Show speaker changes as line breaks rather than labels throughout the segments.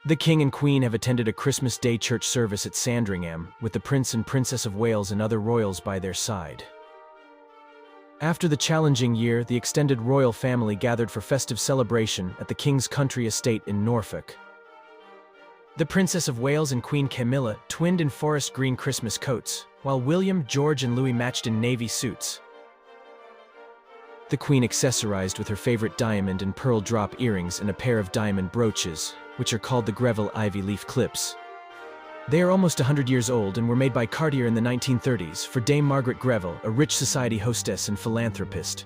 The King and Queen have attended a Christmas Day church service at Sandringham, with the Prince and Princess of Wales and other royals by their side. After the challenging year, the extended royal family gathered for festive celebration at the King's country estate in Norfolk. The Princess of Wales and Queen Camilla twinned in forest green Christmas coats, while William, George, and Louis matched in navy suits. The Queen accessorized with her favorite diamond and pearl drop earrings and a pair of diamond brooches, which are called the Greville ivy leaf clips. They are almost 100 years old and were made by Cartier in the 1930s for Dame Margaret Greville, a rich society hostess and philanthropist.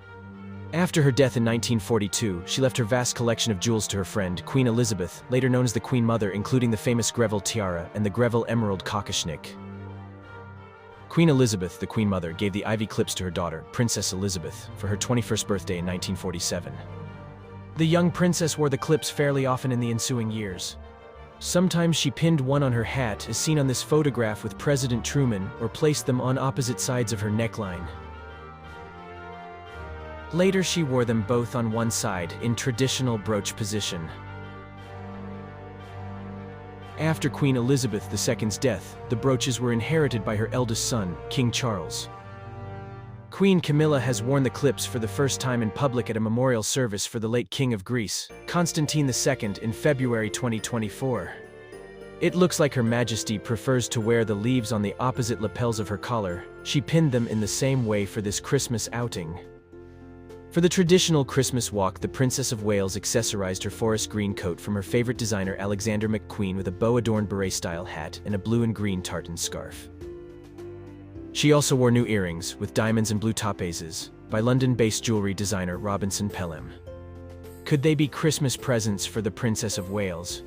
After her death in 1942, she left her vast collection of jewels to her friend, Queen Elizabeth, later known as the Queen Mother, including the famous Greville tiara and the Greville emerald cockashnick. Queen Elizabeth, the Queen Mother, gave the ivy clips to her daughter, Princess Elizabeth, for her 21st birthday in 1947. The young princess wore the clips fairly often in the ensuing years. Sometimes she pinned one on her hat, as seen on this photograph with President Truman, or placed them on opposite sides of her neckline. Later she wore them both on one side, in traditional brooch position. After Queen Elizabeth II's death, the brooches were inherited by her eldest son, King Charles. Queen Camilla has worn the clips for the first time in public at a memorial service for the late King of Greece, Constantine II, in February 2024. It looks like Her Majesty prefers to wear the leaves on the opposite lapels of her collar. She pinned them in the same way for this Christmas outing. For the traditional Christmas walk, the Princess of Wales accessorized her forest green coat from her favorite designer Alexander McQueen with a bow-adorned beret-style hat and a blue and green tartan scarf. She also wore new earrings, with diamonds and blue topazes, by London-based jewelry designer Robinson Pelham. Could they be Christmas presents for the Princess of Wales?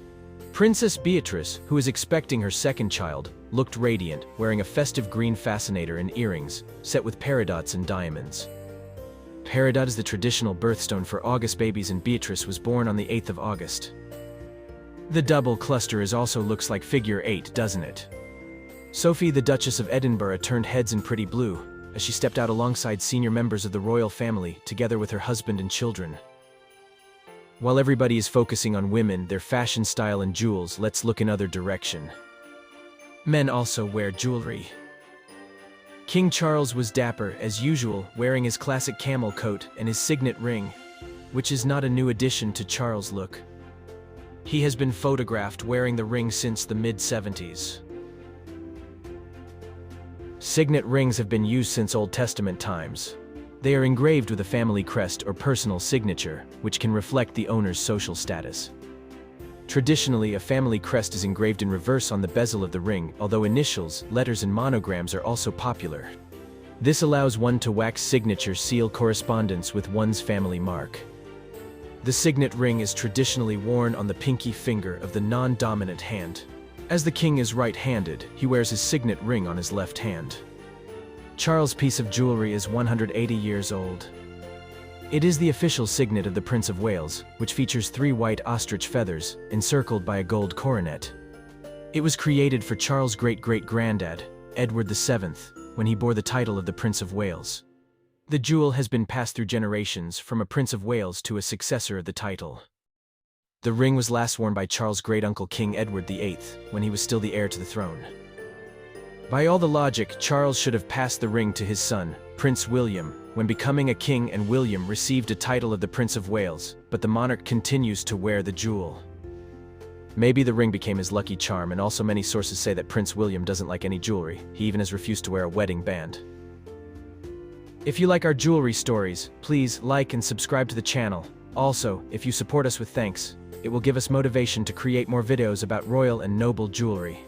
Princess Beatrice, who is expecting her second child, looked radiant, wearing a festive green fascinator and earrings, set with peridots and diamonds. Peridot is the traditional birthstone for August babies, and Beatrice was born on the 8th of August. The double cluster also looks like figure 8, doesn't it? Sophie, the Duchess of Edinburgh, turned heads in pretty blue, as she stepped out alongside senior members of the royal family, together with her husband and children. While everybody is focusing on women, their fashion, style, and jewels, let's look in other direction. Men also wear jewelry. King Charles was dapper, as usual, wearing his classic camel coat and his signet ring, which is not a new addition to Charles' look. He has been photographed wearing the ring since the mid-70s. Signet rings have been used since Old Testament times. They are engraved with a family crest or personal signature, which can reflect the owner's social status. Traditionally, a family crest is engraved in reverse on the bezel of the ring, although initials, letters, and monograms are also popular. This allows one to wax signature seal correspondence with one's family mark. The signet ring is traditionally worn on the pinky finger of the non-dominant hand. As the king is right-handed, he wears his signet ring on his left hand. Charles' piece of jewelry is 180 years old. It is the official signet of the Prince of Wales, which features 3 white ostrich feathers, encircled by a gold coronet. It was created for Charles' great-great-granddad, Edward VII, when he bore the title of the Prince of Wales. The jewel has been passed through generations, from a Prince of Wales to a successor of the title. The ring was last worn by Charles' great-uncle King Edward VIII, when he was still the heir to the throne. By all the logic, Charles should have passed the ring to his son, Prince William, when becoming a king, and William received a title of the Prince of Wales, but the monarch continues to wear the jewel. Maybe the ring became his lucky charm, and also many sources say that Prince William doesn't like any jewelry. He even has refused to wear a wedding band. If you like our jewelry stories, please like and subscribe to the channel. Also, if you support us with thanks, it will give us motivation to create more videos about royal and noble jewelry.